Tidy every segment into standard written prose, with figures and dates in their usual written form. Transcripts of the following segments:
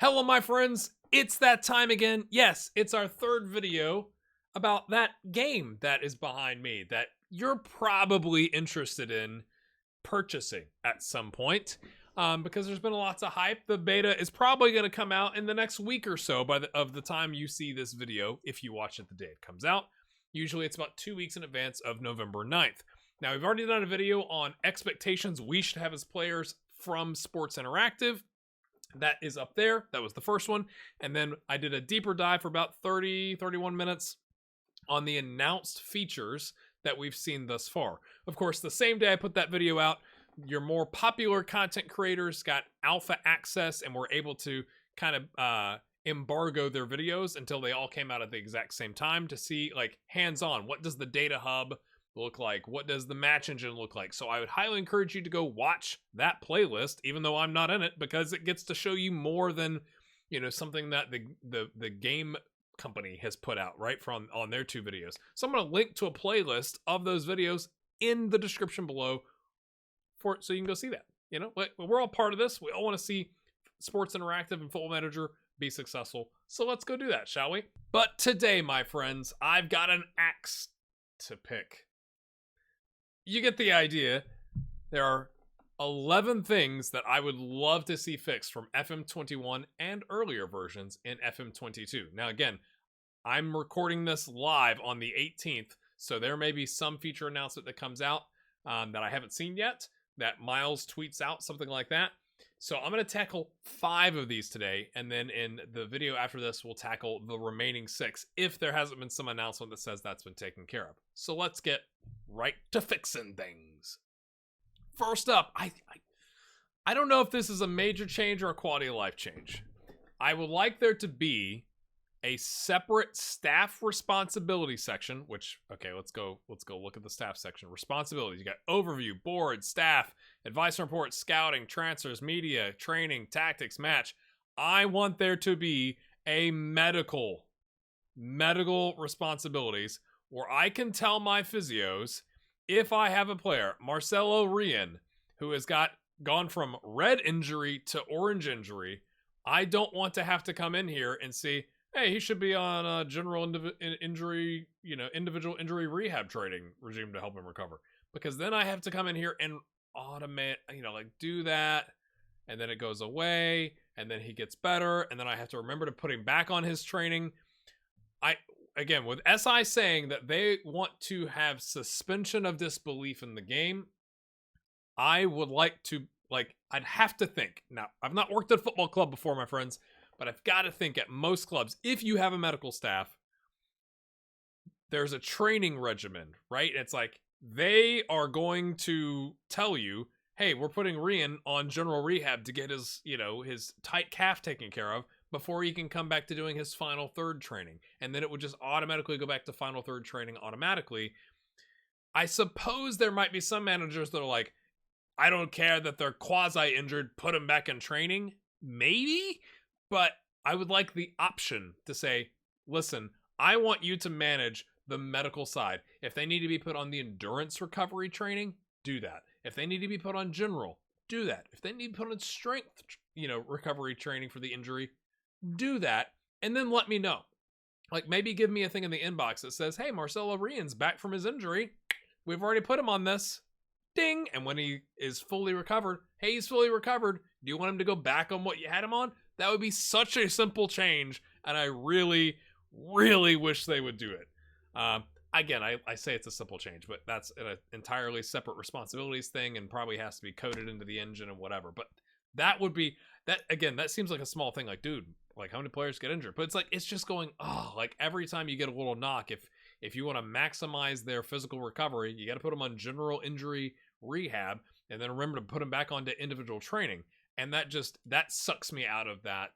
Hello, my friends. It's that time again. Yes, it's our third video about that game that is behind me that you're probably interested in purchasing at some point because there's been lots of hype. The beta is probably going to come out in the next week or so of the time you see this video, if you watch it the day it comes out. Usually it's about 2 weeks in advance of November 9th. Now, we've already done a video on expectations we should have as players from Sports Interactive. That is up there. That was the first one. And then I did a deeper dive for about 31 minutes on the announced features that we've seen thus far. Of course, the same day I put that video out, your more popular content creators got alpha access and were able to kind of embargo their videos until they all came out at the exact same time to see, like, hands-on. What does the data hub look like? What does the match engine look like? So I would highly encourage you to go watch that playlist, even though I'm not in it, because it gets to show you more than, you know, something that the game company has put out right from on their 2 videos. So I'm going to link to a playlist of those videos in the description below so you can go see that. You know, we're all part of this. We all want to see Sports Interactive and Football Manager be successful. So let's go do that, shall we? But today, my friends, I've got an axe to pick. You get the idea. There are 11 things that I would love to see fixed from FM21 and earlier versions in FM22. Now, again, I'm recording this live on the 18th, so there may be some feature announcement that comes out that I haven't seen yet, that Miles tweets out, something like that. So I'm going to tackle 5 of these today, and then in the video after this, we'll tackle the remaining 6, if there hasn't been some announcement that says that's been taken care of. So let's get right to fixing things. First up, I don't know if this is a major change or a quality of life change. I would like there to be a separate staff responsibility section, which, okay, let's go look at the staff section. Responsibilities. You got overview, board, staff, advice and report, scouting, transfers, media, training, tactics, match. I want there to be a medical responsibilities where I can tell my physios if I have a player, Marcelo Rian, who has gone from red injury to orange injury. I don't want to have to come in here and see, hey, he should be on a general injury, individual injury rehab training regime to help him recover. Because then I have to come in here and automate, do that, and then it goes away, and then he gets better, and then I have to remember to put him back on his training. Again, with SI saying that they want to have suspension of disbelief in the game, I would like to, I'd have to think. Now, I've not worked at a football club before, my friends, but I've got to think at most clubs, if you have a medical staff, there's a training regimen, right? It's like they are going to tell you, hey, we're putting Rian on general rehab to get his, his tight calf taken care of before he can come back to doing his final third training. And then it would just automatically go back to final third training automatically. I suppose there might be some managers that are like, I don't care that they're quasi-injured, put them back in training. Maybe? But I would like the option to say, listen, I want you to manage the medical side. If they need to be put on the endurance recovery training, do that. If they need to be put on general, do that. If they need to be put on strength, recovery training for the injury, do that. And then let me know. Like, maybe give me a thing in the inbox that says, hey, Marcelo Rian's back from his injury. We've already put him on this. Ding. And when he is fully recovered, hey, he's fully recovered. Do you want him to go back on what you had him on? That would be such a simple change, and I really, really wish they would do it. Again, I say it's a simple change, but that's an entirely separate responsibilities thing and probably has to be coded into the engine and whatever. But that would be, that seems like a small thing. Like, dude, like, how many players get injured? But it's like, it's just going, like, every time you get a little knock, if you want to maximize their physical recovery, you got to put them on general injury rehab, and then remember to put them back onto individual training. And that sucks me out of that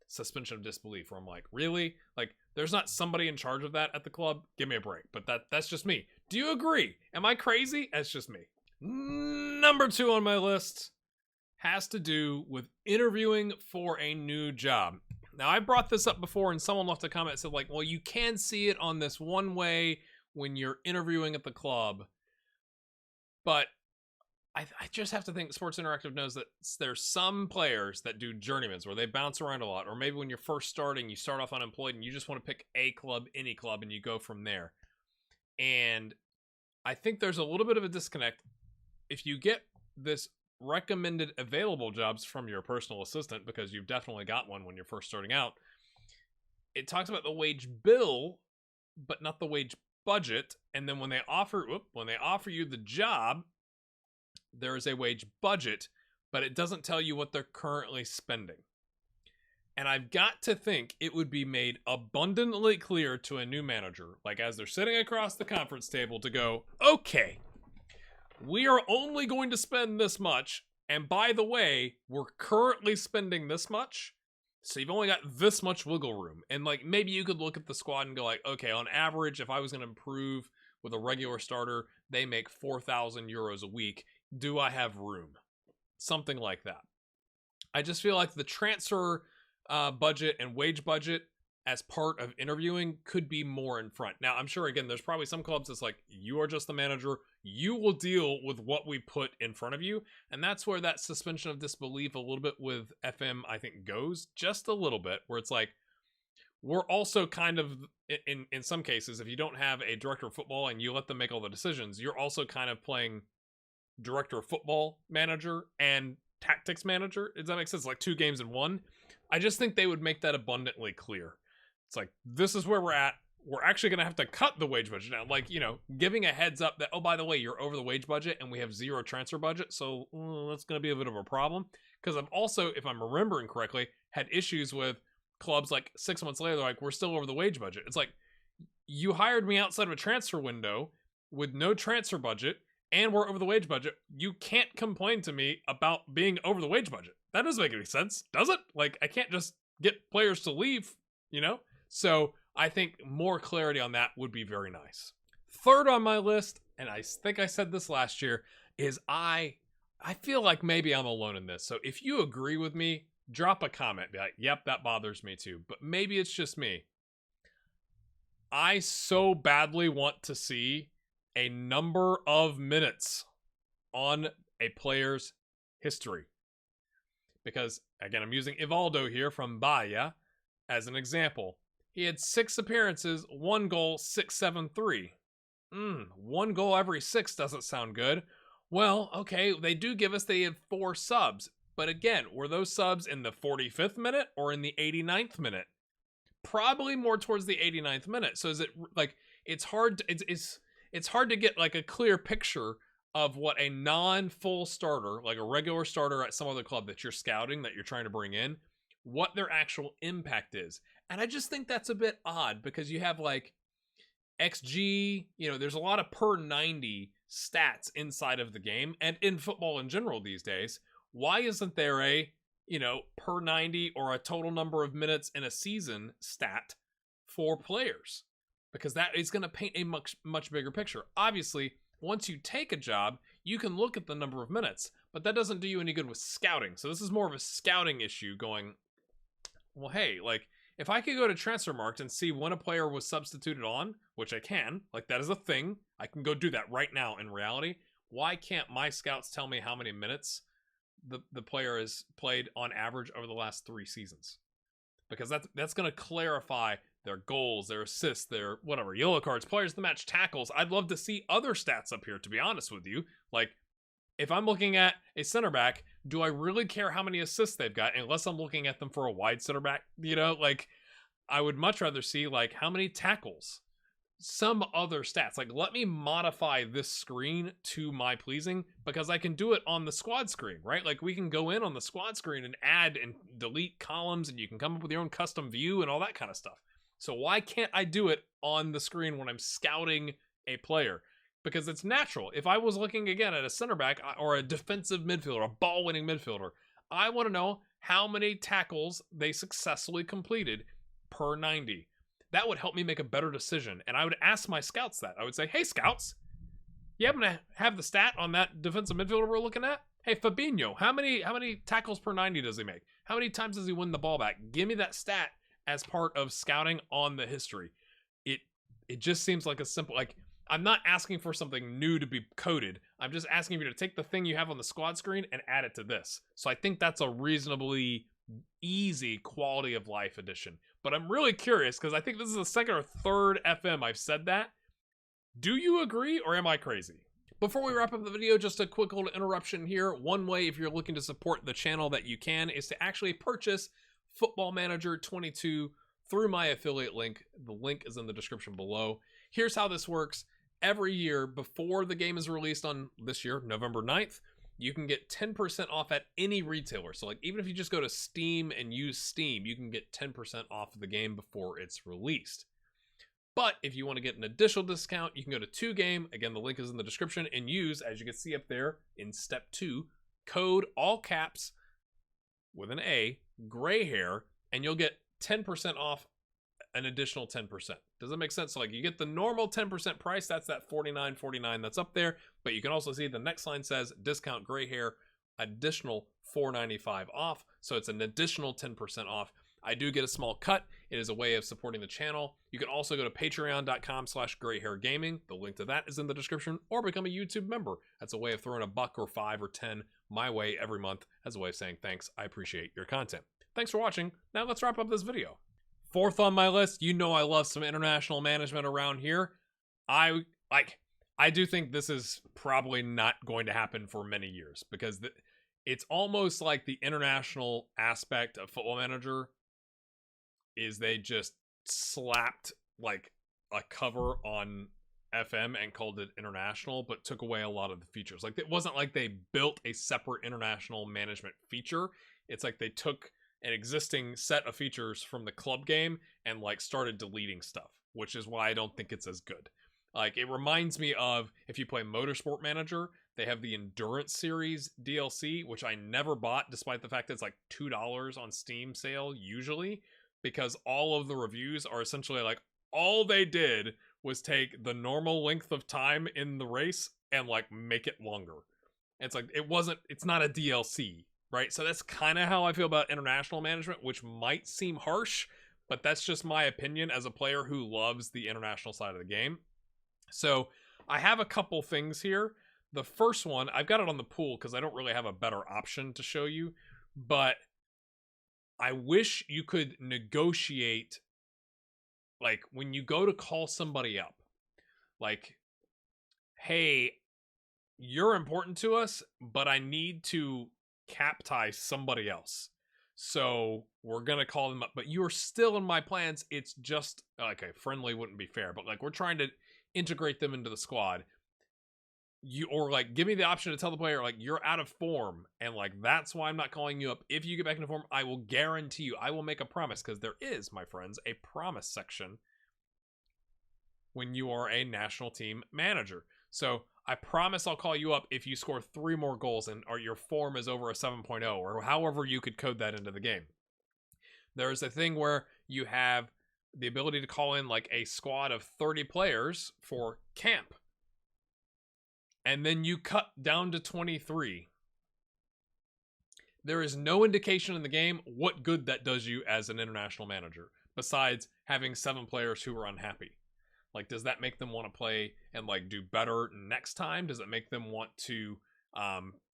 suspension of disbelief, where I'm like, really? Like, there's not somebody in charge of that at the club? Give me a break. But that's just me. Do you agree? Am I crazy? That's just me. Number 2 on my list has to do with interviewing for a new job. Now, I brought this up before, and someone left a comment and said, like, well, you can see it on this one way when you're interviewing at the club. But I just have to think Sports Interactive knows that there's some players that do journeymans where they bounce around a lot, or maybe when you're first starting, you start off unemployed and you just want to pick a club, any club, and you go from there. And I think there's a little bit of a disconnect. If you get this recommended available jobs from your personal assistant, because you've definitely got one when you're first starting out, it talks about the wage bill, but not the wage budget. And then when they offer you the job, there is a wage budget, but it doesn't tell you what they're currently spending. And I've got to think it would be made abundantly clear to a new manager, like as they're sitting across the conference table, to go, okay, we are only going to spend this much. And by the way, we're currently spending this much. So you've only got this much wiggle room. And like, maybe you could look at the squad and go like, okay, on average, if I was going to improve with a regular starter, they make 4,000 euros a week. Do I have room? Something like that. I just feel like the transfer budget and wage budget as part of interviewing could be more in front. Now, I'm sure, again, there's probably some clubs that's like, you are just the manager. You will deal with what we put in front of you. And that's where that suspension of disbelief a little bit with FM, I think, goes just a little bit, where it's like, we're also kind of, in some cases, if you don't have a director of football and you let them make all the decisions, you're also kind of playing director of football manager and tactics manager. Does that make sense? Like 2 games in one. I just think they would make that abundantly clear. It's like, this is where we're at. We're actually going to have to cut the wage budget down. Like, giving a heads up that, oh, by the way, you're over the wage budget and we have 0 transfer budget. So that's going to be a bit of a problem. Because I've also, if I'm remembering correctly, had issues with clubs like 6 months later, they're like, we're still over the wage budget. It's like, you hired me outside of a transfer window with no transfer budget, and we're over the wage budget. You can't complain to me about being over the wage budget. That doesn't make any sense, does it? Like, I can't just get players to leave, So I think more clarity on that would be very nice. Third on my list, and I think I said this last year, is I feel like maybe I'm alone in this. So if you agree with me, drop a comment. Be like, yep, that bothers me too. But maybe it's just me. I so badly want to see a number of minutes on a player's history. Because, again, I'm using Ivaldo here from Bahia as an example. He had 6 appearances, 1 goal, 6-7-3. 1 goal every 6 doesn't sound good. Well, okay, they have 4 subs. But again, were those subs in the 45th minute or in the 89th minute? Probably more towards the 89th minute. So is it like, it's hard to get like a clear picture of what a non-full starter, like a regular starter at some other club that you're scouting, that you're trying to bring in, what their actual impact is. And I just think that's a bit odd, because you have like XG, there's a lot of per 90 stats inside of the game and in football in general these days. Why isn't there a, per 90 or a total number of minutes in a season stat for players? Because that is going to paint a much, much bigger picture. Obviously, once you take a job, you can look at the number of minutes, but that doesn't do you any good with scouting. So this is more of a scouting issue going, well, hey, like, if I could go to Transfermarkt and see when a player was substituted on, which I can, like, that is a thing. I can go do that right now in reality. Why can't my scouts tell me how many minutes the player has played on average over the last 3 seasons? Because that's going to clarify their goals, their assists, their whatever, yellow cards, players of the match, tackles. I'd love to see other stats up here, to be honest with you. Like, if I'm looking at a center back, do I really care how many assists they've got unless I'm looking at them for a wide center back? Like, I would much rather see, like, how many tackles, some other stats. Like, let me modify this screen to my pleasing, because I can do it on the squad screen, right? Like, we can go in on the squad screen and add and delete columns, and you can come up with your own custom view and all that kind of stuff. So why can't I do it on the screen when I'm scouting a player? Because it's natural. If I was looking again at a center back or a defensive midfielder, a ball-winning midfielder, I want to know how many tackles they successfully completed per 90. That would help me make a better decision. And I would ask my scouts that. I would say, hey, scouts, you happen to have the stat on that defensive midfielder we're looking at? Hey, Fabinho, how many tackles per 90 does he make? How many times does he win the ball back? Give me that stat as part of scouting on the history. It just seems like a simple, like, I'm not asking for something new to be coded. I'm just asking you to take the thing you have on the squad screen and add it to this. So I think that's a reasonably easy quality of life addition. But I'm really curious because I think this is the second or third FM I've said that. Do you agree or am I crazy? Before we wrap up the video, just a quick little interruption here. One way, if you're looking to support the channel that you can, is to actually purchase Football Manager 22 through my affiliate link. The link is in the description below. Here's how this works. Every year, before the game is released on this year, November 9th, you can get 10% off at any retailer. So like even if you just go to Steam and use Steam, you can get 10% off of the game before it's released. But if you want to get an additional discount, you can go to 2Game. Again, the link is in the description, and use, as you can see up there in step 2, code all caps with an A, gray hair, and you'll get 10% off an additional 10%. Does that make sense? So like you get the normal 10% price, that's that $49.49 that's up there, but you can also see the next line says discount gray hair, additional $4.95 off. So it's an additional 10% off. I do get a small cut. It is a way of supporting the channel. You can also go to patreon.com/grayhairgaming. The link to that is in the description, or become a YouTube member. That's a way of throwing $1 or $5 or $10 my way every month as a way of saying thanks. I appreciate your content. Thanks for watching. Now let's wrap up this video. Fourth on my list, you know I love some international management around here. I do think this is probably not going to happen for many years because it's almost like the international aspect of Football Manager is they just slapped like a cover on FM and called it international, but took away a lot of the features. Like it wasn't like they built a separate international management feature. It's like they took an existing set of features from the club game and like started deleting stuff, which is why I don't think it's as good. Like it reminds me of if you play Motorsport Manager, they have the Endurance Series DLC, which I never bought despite the fact that it's like $2 on Steam sale usually, because all of the reviews are essentially like all they did was take the normal length of time in the race and like make it longer. It's like it's not a DLC. Right, so that's kind of how I feel about international management, which might seem harsh, but that's just my opinion as a player who loves the international side of the game. So I have a couple things here. The first one, I've got it on the pool because I don't really have a better option to show you, but I wish you could negotiate, like when you go to call somebody up, like, hey, you're important to us, but I need to cap tie somebody else, so we're gonna call them up, but you're still in my plans. It's just okay, friendly wouldn't be fair, but like we're trying to integrate them into the squad. Or like give me the option to tell the player like you're out of form, and like that's why I'm not calling you up. If you get back into form, I will guarantee you, I will make a promise, because there is, my friends, a promise section when you are a national team manager. So I promise I'll call you up if you score 3 more goals or your form is over a 7.0, or however you could code that into the game. There's a thing where you have the ability to call in like a squad of 30 players for camp. And then you cut down to 23. There is no indication in the game what good that does you as an international manager, besides having 7 players who are unhappy. Like, does that make them want to play and like do better next time? Does it make them want to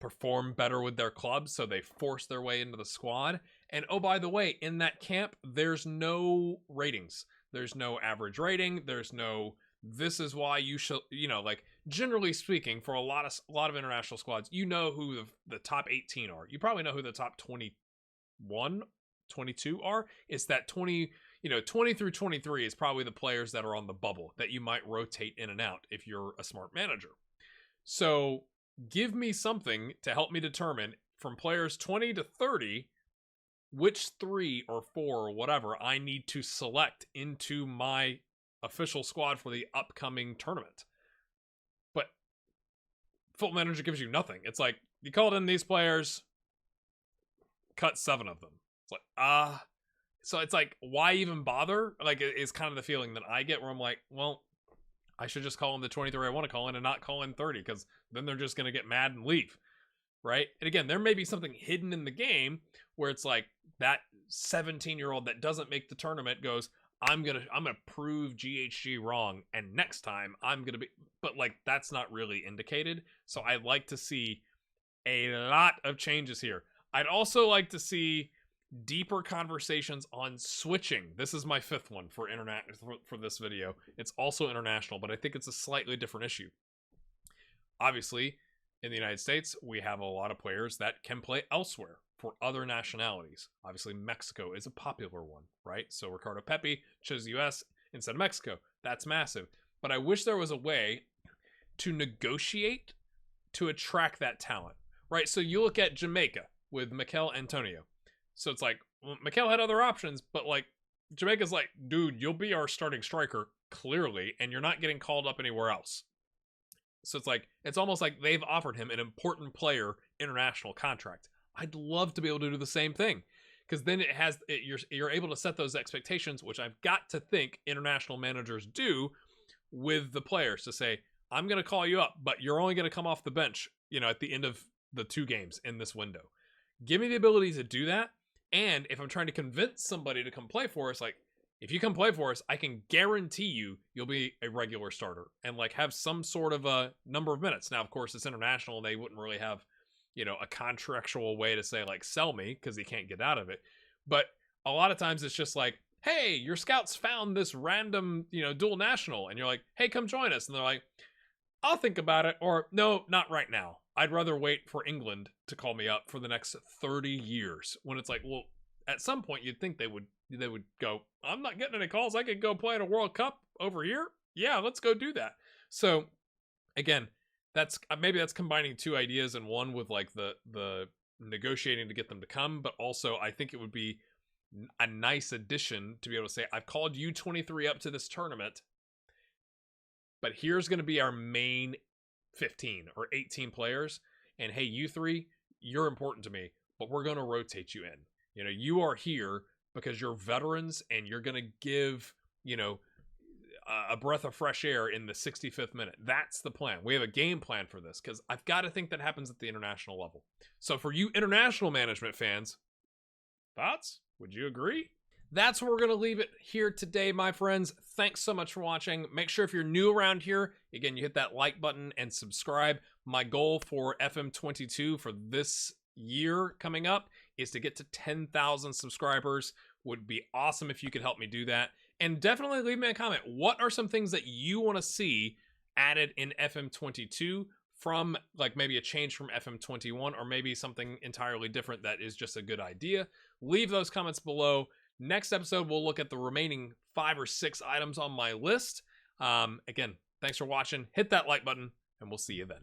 perform better with their club, so they force their way into the squad? And oh, by the way, in that camp, there's no ratings. There's no average rating. There's no, this is why you should, like generally speaking, for a lot of international squads, you know who the top 18 are. You probably know who the top 21, 22 are. It's that 20 through 23 is probably the players that are on the bubble that you might rotate in and out if you're a smart manager. So give me something to help me determine from players 20 to 30 which 3 or 4 or whatever I need to select into my official squad for the upcoming tournament. But Football Manager gives you nothing. It's like, you called in these players, cut 7 of them. It's like, so it's like, why even bother? Like, it's kind of the feeling that I get where I'm like, well, I should just call in the 23 I want to call in and not call in 30, because then they're just going to get mad and leave, right? And again, there may be something hidden in the game where it's like that 17-year-old that doesn't make the tournament goes, I'm gonna prove GHG wrong, and next time I'm gonna be, but like that's not really indicated. So I'd like to see a lot of changes here. I'd also like to see deeper conversations on switching. This is my 5th one for for this video. It's also international, but I think it's a slightly different issue. Obviously, in the United States, we have a lot of players that can play elsewhere for other nationalities. Obviously, Mexico is a popular one, right? So Ricardo Pepi chose the US instead of Mexico. That's massive. But I wish there was a way to negotiate to attract that talent, right? So you look at Jamaica with Mikel Antonio. So it's like, well, Mikel had other options, but like Jamaica's like, dude, you'll be our starting striker, clearly, and you're not getting called up anywhere else. So it's like, it's almost like they've offered him an important player international contract. I'd love to be able to do the same thing, because then you're able to set those expectations, which I've got to think international managers do with the players, to say, I'm going to call you up, but you're only going to come off the bench, at the end of the 2 games in this window. Give me the ability to do that. And if I'm trying to convince somebody to come play for us, like, if you come play for us, I can guarantee you'll be a regular starter and like have some sort of a number of minutes. Now, of course, it's international and they wouldn't really have, a contractual way to say like, sell me, because he can't get out of it. But a lot of times it's just like, hey, your scouts found this random, dual national, and you're like, hey, come join us. And they're like, I'll think about it. Or no, not right now. I'd rather wait for England to call me up for the next 30 years. When it's like, well, at some point you'd think they would go, I'm not getting any calls. I could go play at a World Cup over here. Yeah, let's go do that. So again, that's combining 2 ideas in one, with like the negotiating to get them to come. But also I think it would be a nice addition to be able to say, I've called you 23 up to this tournament, but here's going to be our main 15 or 18 players. And hey, you 3, you're important to me, but we're going to rotate you in. You are here because you're veterans, and you're going to give, a breath of fresh air in the 65th minute. That's the plan. We have a game plan for this, because I've got to think that happens at the international level. So for you international management fans, thoughts? Would you agree? That's where we're going to leave it here today, my friends. Thanks so much for watching. Make sure if you're new around here, again, you hit that like button and subscribe. My goal for FM22 for this year coming up is to get to 10,000 subscribers. Would be awesome if you could help me do that. And definitely leave me a comment. What are some things that you want to see added in FM22 from like maybe a change from FM21, or maybe something entirely different that is just a good idea? Leave those comments below. Next episode, we'll look at the remaining 5 or 6 items on my list. Again, thanks for watching. Hit that like button, and we'll see you then.